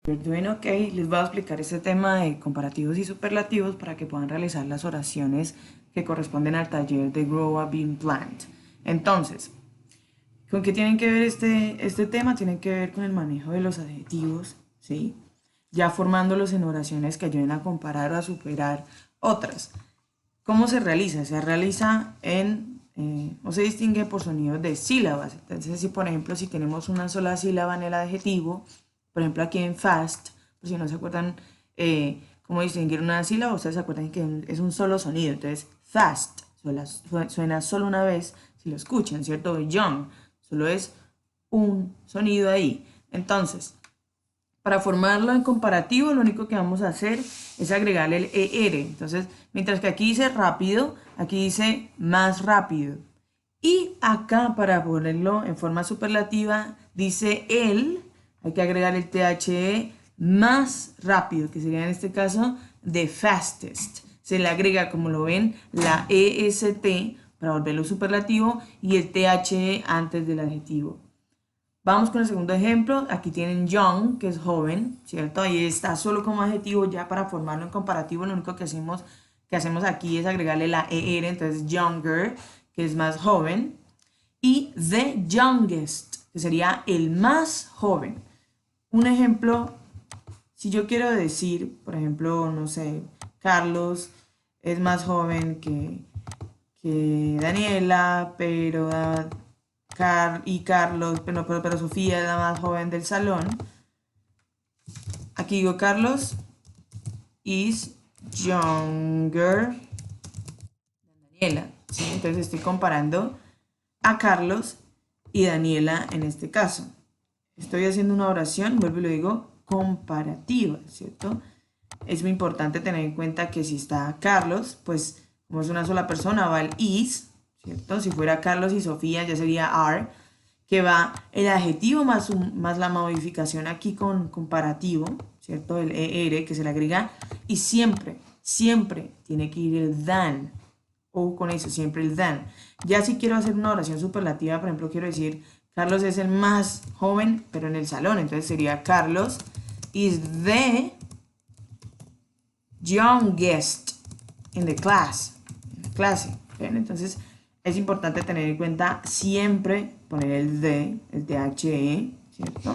You're doing okay. Les voy a explicar este tema de comparativos y superlativos para que puedan realizar las oraciones que corresponden al taller de Grow a Bean Plant. Entonces, ¿con qué tienen que ver este tema? Tiene que ver con el manejo de los adjetivos, ¿sí? Ya formándolos en oraciones que ayuden a comparar o a superar otras. ¿Cómo se realiza? Se realiza o se distingue por sonidos de sílabas. Entonces, si por ejemplo, si tenemos una sola sílaba en el adjetivo, por ejemplo, aquí en fast, por si no se acuerdan cómo distinguir una sílaba, ustedes se acuerdan que es un solo sonido. Entonces, fast suena solo una vez si lo escuchan, ¿cierto? Young, solo es un sonido ahí. Entonces, para formarlo en comparativo, lo único que vamos a hacer es agregarle el ER. Entonces, mientras que aquí dice rápido, aquí dice más rápido. Y acá, para ponerlo en forma superlativa, dice el, hay que agregar el THE más rápido, que sería en este caso the fastest. Se le agrega, como lo ven, la EST para volverlo superlativo y el THE antes del adjetivo. Vamos con el segundo ejemplo. Aquí tienen young, que es joven, ¿cierto? Ahí está solo como adjetivo. Ya para formarlo en comparativo, lo único que hacemos aquí es agregarle la ER, entonces younger, que es más joven. Y the youngest, que sería el más joven. Un ejemplo, si yo quiero decir, por ejemplo, no sé, Carlos es más joven que Daniela, pero Carlos, pero Sofía es la más joven del salón. Aquí digo Carlos is younger than Daniela, ¿sí? Entonces estoy comparando a Carlos y Daniela en este caso. Estoy haciendo una oración, vuelvo y lo digo, comparativa, ¿cierto? Es muy importante tener en cuenta que si está Carlos, pues como es una sola persona, va el is, ¿cierto? Si fuera Carlos y Sofía ya sería are, que va el adjetivo más la modificación aquí con comparativo, ¿cierto? El ER que se le agrega, y siempre tiene que ir el than, o con eso, siempre el than. Ya si quiero hacer una oración superlativa, por ejemplo, quiero decir, Carlos es el más joven, pero en el salón, entonces sería Carlos is the youngest in the class, en la clase. ¿Ven? Entonces es importante tener en cuenta siempre poner el THE, ¿cierto?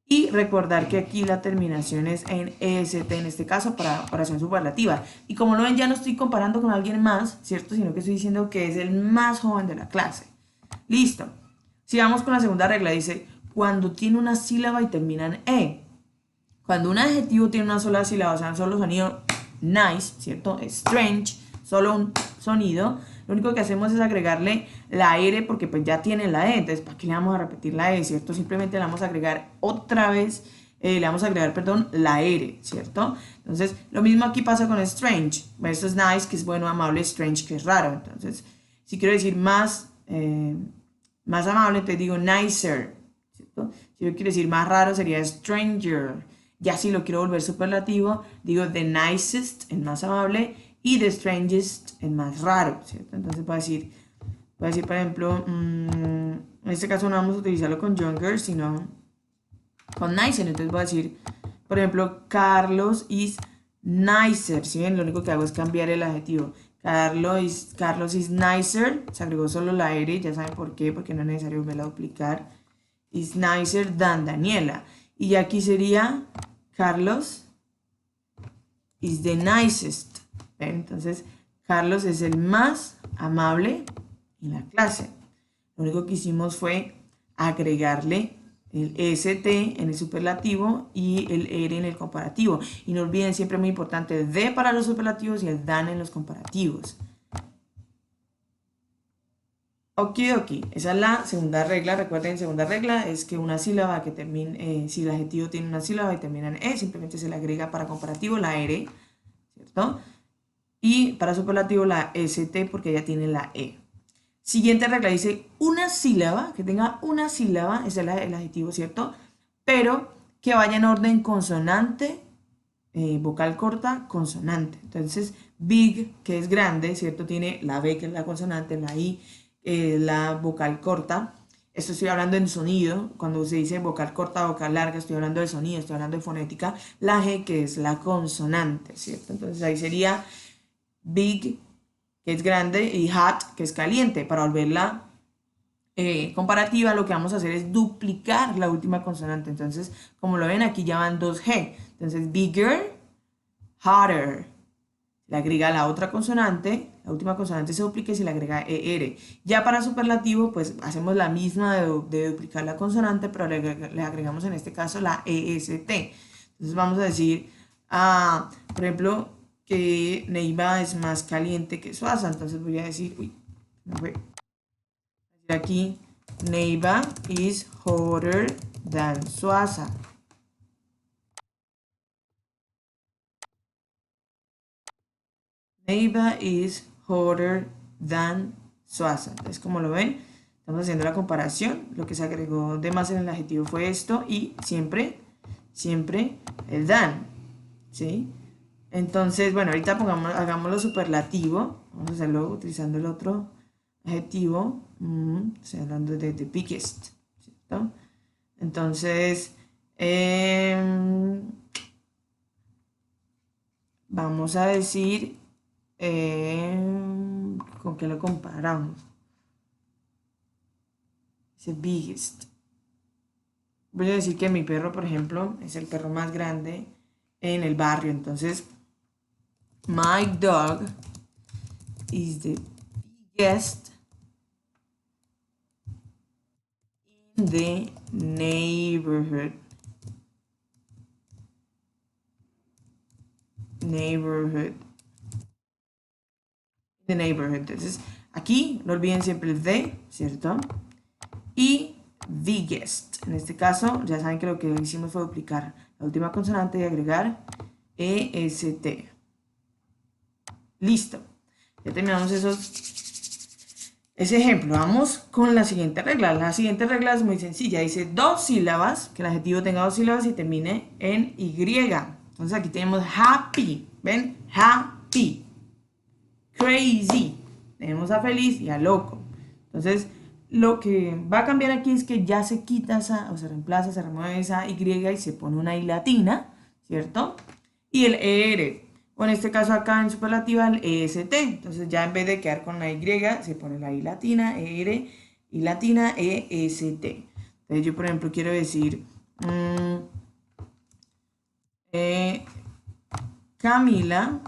Y recordar que aquí la terminación es en EST en este caso para oración superlativa. Y como lo ven, ya no estoy comparando con alguien más, ¿cierto? Sino que estoy diciendo que es el más joven de la clase. Listo. Si vamos con la segunda regla, dice, cuando tiene una sílaba y termina en E. Cuando un adjetivo tiene una sola sílaba, o sea, un solo sonido, nice, ¿cierto? Strange, solo un sonido. Lo único que hacemos es agregarle la R porque pues ya tiene la E. Entonces, ¿para qué le vamos a repetir la E, cierto? Simplemente le vamos a agregar otra vez, le vamos a agregar, perdón, la R, ¿cierto? Entonces, lo mismo aquí pasa con strange. Bueno, esto es nice, que es bueno, amable, strange, que es raro. Entonces, si quiero decir más amable, entonces digo nicer, ¿cierto? Si yo quiero decir más raro, sería stranger. Ya si lo quiero volver superlativo, digo the nicest, el más amable, y the strangest, el más raro, ¿cierto? Entonces voy a decir por ejemplo, en este caso no vamos a utilizarlo con younger, sino con nicer. Entonces voy a decir, por ejemplo, Carlos is nicer, ¿sí ven? Lo único que hago es cambiar el adjetivo. Carlos is nicer, se agregó solo la R, ya saben por qué, porque no es necesario volverla a duplicar. Is nicer than Daniela. Y ya aquí sería Carlos is the nicest. ¿Ven? Entonces, Carlos es el más amable en la clase. Lo único que hicimos fue agregarle el EST en el superlativo y el ER en el comparativo. Y no olviden, siempre muy importante, de para los superlativos y el than en los comparativos. Okidoki, esa es la segunda regla. Recuerden, segunda regla es que una sílaba que termine, si el adjetivo tiene una sílaba y termina en E, simplemente se le agrega para comparativo la R, ¿cierto? Y para superlativo la ST porque ya tiene la E. Siguiente regla dice una sílaba, que tenga una sílaba, ese es el adjetivo, ¿cierto? Pero que vaya en orden consonante, vocal corta, consonante. Entonces, big, que es grande, ¿cierto? Tiene la B, que es la consonante, la I, la vocal corta. Esto estoy hablando en sonido, cuando se dice vocal corta, vocal larga, estoy hablando de sonido, estoy hablando de fonética. La G, que es la consonante, ¿cierto? Entonces ahí sería big, que es grande, y hot, que es caliente. Para volverla comparativa, lo que vamos a hacer es duplicar la última consonante. Entonces, como lo ven, aquí ya van dos G. Entonces, bigger, hotter. Le agrega la otra consonante, la última consonante se duplica y se le agrega ER. Ya para superlativo, pues hacemos la misma de duplicar la consonante, pero le agregamos en este caso la EST. Entonces vamos a decir, por ejemplo, que Neiva es más caliente que Suaza. Entonces voy a decir, aquí, Neiva is hotter than Suaza. Neiva is hotter than Suaza. Entonces, como lo ven, estamos haciendo la comparación. Lo que se agregó de más en el adjetivo fue esto y siempre el than. ¿Sí? Entonces, bueno, ahorita hagámoslo superlativo. Vamos a hacerlo utilizando el otro adjetivo. Estoy hablando de the biggest. ¿Cierto? Entonces, vamos a decir, ¿con qué lo comparamos? The biggest. Voy a decir que mi perro, por ejemplo, es el perro más grande en el barrio. Entonces, my dog is the biggest in the neighborhood. The neighborhood. Entonces, aquí no olviden siempre el de, ¿cierto? Y biggest. En este caso, ya saben que lo que hicimos fue duplicar la última consonante y agregar EST. Listo. Ya terminamos ese ejemplo. Vamos con la siguiente regla. La siguiente regla es muy sencilla. Dice dos sílabas, que el adjetivo tenga dos sílabas y termine en Y. Entonces aquí tenemos happy. ¿Ven? Happy. Crazy. Tenemos a feliz y a loco. Entonces, lo que va a cambiar aquí es que ya se quita esa, o se reemplaza, se remueve esa Y y se pone una I latina, ¿cierto? Y el ER, o en este caso acá en superlativa el EST. Entonces ya en vez de quedar con la Y, se pone la I latina, ER, I latina, EST. Entonces yo, por ejemplo, quiero decir Camila,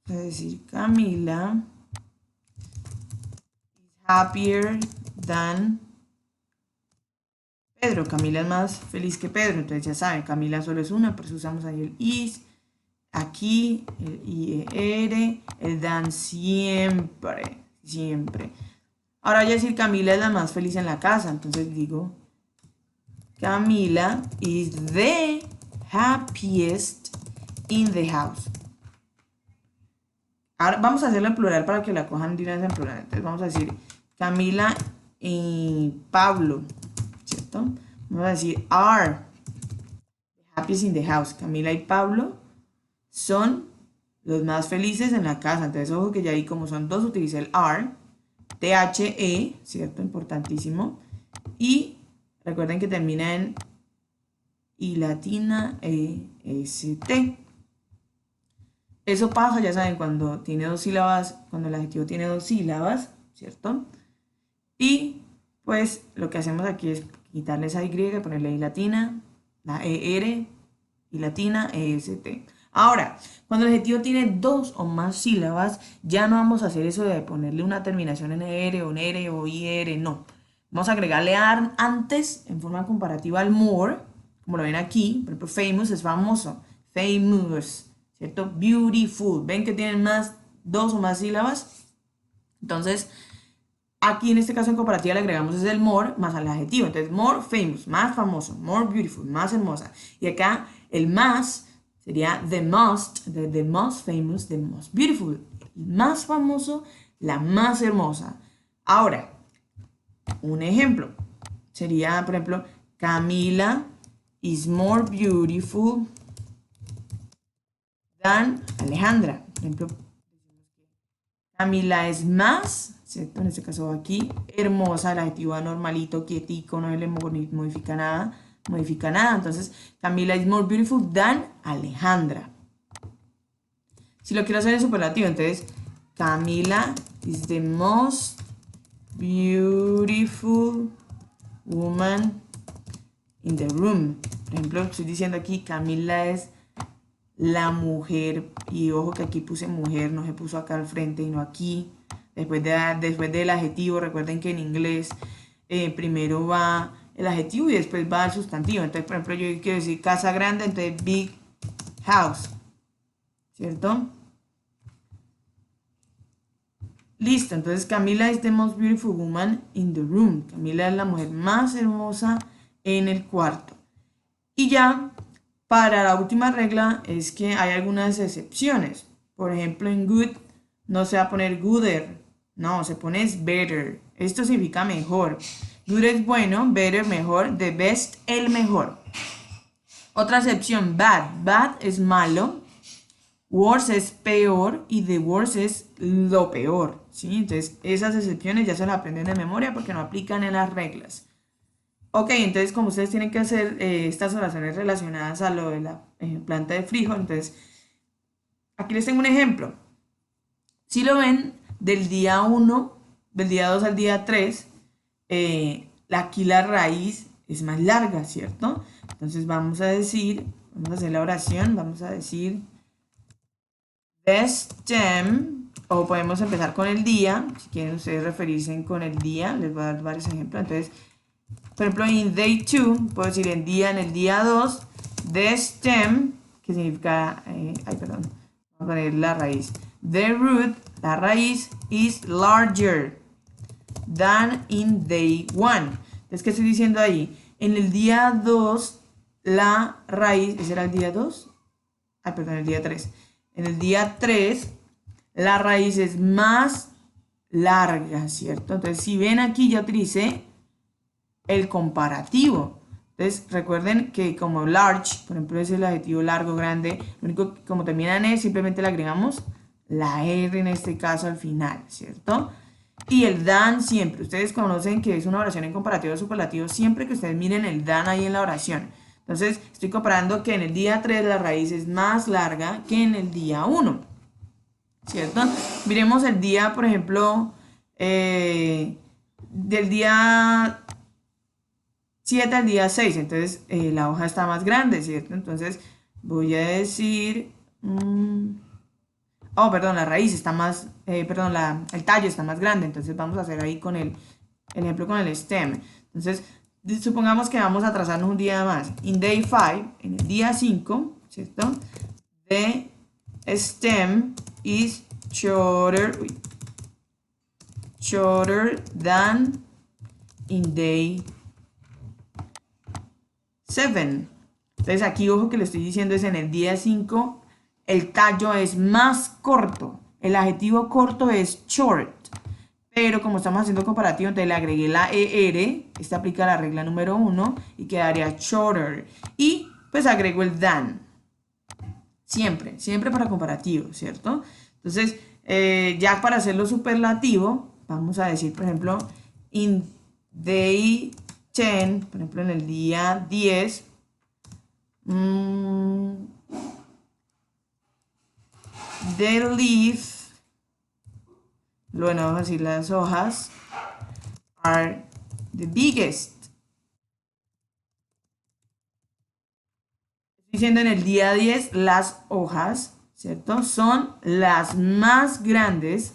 voy a decir Camila happier than Pedro. Camila es más feliz que Pedro. Entonces ya saben, Camila solo es una, por eso usamos ahí el is. Aquí el IER, el than siempre. Ahora voy a decir Camila es la más feliz en la casa. Entonces digo Camila is the happiest in the house. Ahora vamos a hacerlo en plural para que la cojan de una vez en plural. Entonces vamos a decir Camila y Pablo, ¿cierto? Vamos a decir are the happiest in the house. Camila y Pablo son los más felices en la casa. Entonces ojo que ya ahí como son dos utilicé el are, THE, ¿cierto? Importantísimo. Y recuerden que termina en I latina EST. Eso pasa, ya saben, cuando tiene dos sílabas, cuando el adjetivo tiene dos sílabas, ¿cierto? Y pues lo que hacemos aquí es quitarle esa Y, ponerle I latina, la ER, I latina, EST. Ahora, cuando el adjetivo tiene dos o más sílabas, ya no vamos a hacer eso de ponerle una terminación en ER o en R o IR, no. Vamos a agregarle antes, en forma comparativa, al more, como lo ven aquí. Por ejemplo, famous es famoso, famous, ¿cierto? Beautiful. ¿Ven que tienen dos o más sílabas? Entonces, aquí en este caso en comparativa le agregamos es el more más al adjetivo. Entonces, more famous, más famoso, more beautiful, más hermosa. Y acá el más sería the most famous, the most beautiful. El más famoso, la más hermosa. Ahora, un ejemplo sería, por ejemplo, Camila is more beautiful than Alejandra. Por ejemplo, Camila es más, ¿cierto? En este caso aquí, hermosa, el adjetivo normalito, quietico, no le modifica nada, entonces Camila is more beautiful than Alejandra. Si lo quiero hacer en superlativo, entonces Camila is the most beautiful woman in the room. Por ejemplo, estoy diciendo aquí, Camila es la mujer, y ojo que aquí puse mujer, no se puso acá al frente y no aquí, después del adjetivo. Recuerden que en inglés primero va el adjetivo y después va el sustantivo. Entonces, por ejemplo, yo quiero decir casa grande, entonces big house, ¿cierto? Listo, entonces Camila is the most beautiful woman in the room. Camila es la mujer más hermosa en el cuarto. Y ya, para la última regla es que hay algunas excepciones. Por ejemplo, en good no se va a poner gooder, no, se pone better. Esto significa mejor. Good es bueno, better mejor, the best el mejor. Otra excepción, bad. Bad es malo. Worse es peor y the worst es lo peor, ¿sí? Entonces, esas excepciones ya se las aprenden de memoria porque no aplican en las reglas. Ok, entonces como ustedes tienen que hacer estas oraciones relacionadas a lo de la planta de frijol, entonces aquí les tengo un ejemplo. Si lo ven, del día 1, del día 2 al día 3, aquí la raíz es más larga, ¿cierto? Entonces vamos a decir, vamos a hacer la oración, vamos a decir the stem, o podemos empezar con el día, si quieren ustedes referirse con el día, les voy a dar varios ejemplos. Entonces, por ejemplo, en day 2, puedo decir en el día 2, the stem, que significa, vamos a poner la raíz. The root, la raíz, is larger than in day 1. Entonces, ¿qué estoy diciendo ahí? En el día 2, la raíz, ¿ese era el día 2? El día 3. En el día 3, la raíz es más larga, ¿cierto? Entonces, si ven aquí, ya utilicé el comparativo. Entonces, recuerden que como large, por ejemplo, es el adjetivo largo, grande, lo único que como termina en E, simplemente le agregamos la R en este caso al final, ¿cierto? Y el than siempre. Ustedes conocen que es una oración en comparativo superlativo siempre que ustedes miren el than ahí en la oración. Entonces, estoy comparando que en el día 3 la raíz es más larga que en el día 1, ¿cierto? Miremos el día, por ejemplo, del día 7 al día 6, entonces la hoja está más grande, ¿cierto? Entonces, voy a decir... la raíz está más... el tallo está más grande, entonces vamos a hacer ahí con el ejemplo con el stem. Entonces, supongamos que vamos a trazarnos un día más. In day 5, en el día 5, ¿cierto? The stem is shorter than in day 7. Entonces aquí, ojo que le estoy diciendo es en el día 5, el tallo es más corto. El adjetivo corto es short. Pero como estamos haciendo comparativo, entonces le agregué la ER. Esta aplica la regla número 1 y quedaría shorter. Y pues agrego el than. Siempre para comparativo, ¿cierto? Entonces, ya para hacerlo superlativo, vamos a decir, por ejemplo, in day 10, por ejemplo, en el día 10, the leaf, bueno, vamos a decir las hojas, are the biggest. Estoy diciendo en el día 10, las hojas, ¿cierto? Son las más grandes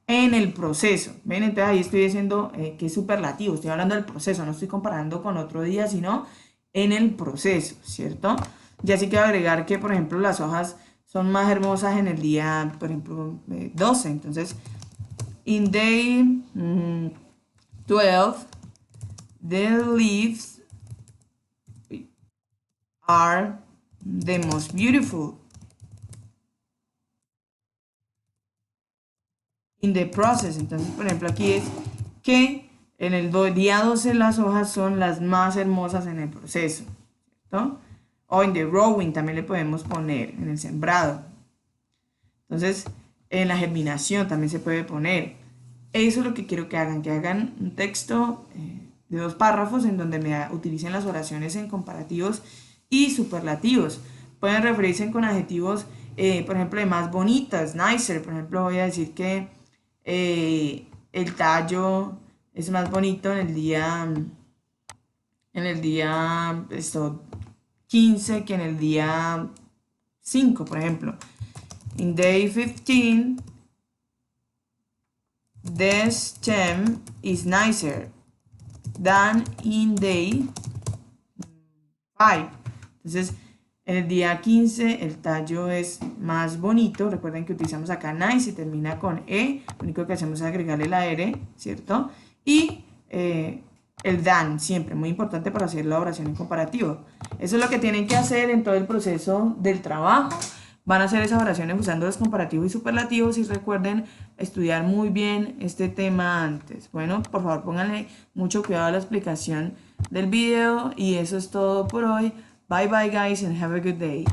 en el proceso. ¿Ven? Entonces ahí estoy diciendo que es superlativo, estoy hablando del proceso, no estoy comparando con otro día, sino en el proceso, ¿cierto? Ya sí quiero agregar que, por ejemplo, las hojas son más hermosas en el día, por ejemplo, 12. Entonces, in day 12, the leaves are the most beautiful. In the process. Entonces, por ejemplo, aquí es que en el día 12 las hojas son las más hermosas en el proceso, ¿cierto? O en the growing también le podemos poner, en el sembrado. Entonces, En la germinación también se puede poner. Eso es lo que quiero que hagan un texto de 2 párrafos en donde me utilicen las oraciones en comparativos y superlativos. Pueden referirse con adjetivos, por ejemplo, de más bonitas, nicer. Por ejemplo, voy a decir que el tallo es más bonito en el día 15 que en el día 5, por ejemplo. In day 15, the stem is nicer than in day 5. Entonces, en el día 15 el tallo es más bonito. Recuerden que utilizamos acá nice y termina con E. Lo único que hacemos es agregarle la R, ¿cierto? Y el than, siempre, muy importante para hacer la oración en comparativo. Eso es lo que tienen que hacer en todo el proceso del trabajo. Van a hacer esas oraciones usando los comparativos y superlativos y recuerden estudiar muy bien este tema antes. Bueno, por favor pónganle mucho cuidado a la explicación del video y eso es todo por hoy. Bye bye guys and have a good day.